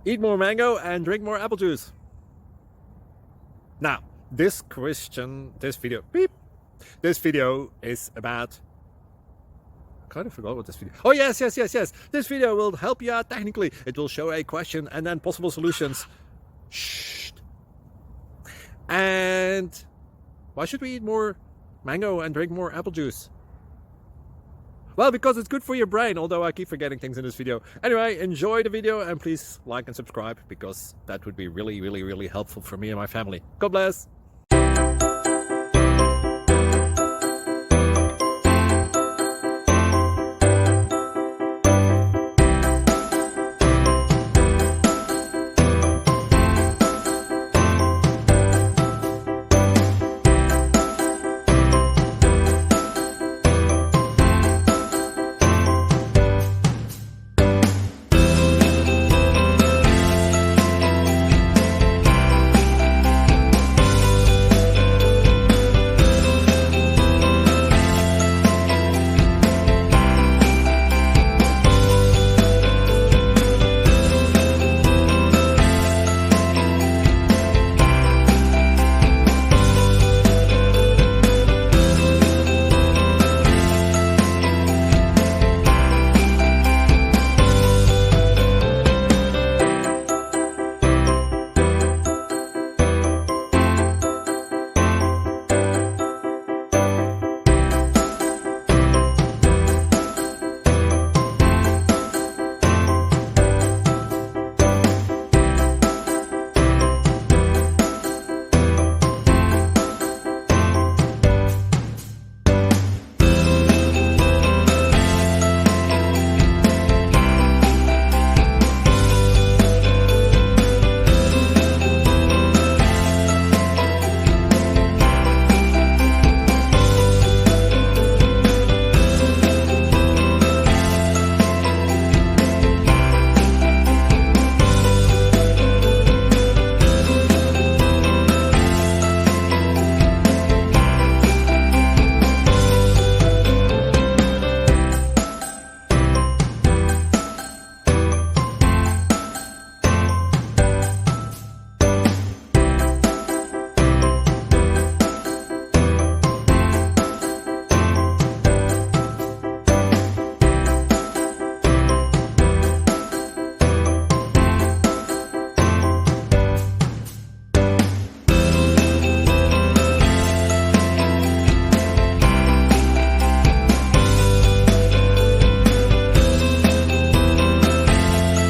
Eat more mango and drink more apple juice. Now, this video is about... I kind of forgot what this video... Oh, yes. This video will help you out technically. It will show a question and then possible solutions. Shh. And why should we eat more mango and drink more apple juice? Well, because it's good for your brain, although I keep forgetting things in this video. Anyway, enjoy the video and please like and subscribe, because that would be really helpful for me and my family. God bless!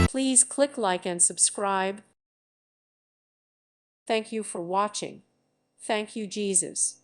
Please click like and subscribe. Thank you for watching. Thank you, Jesus.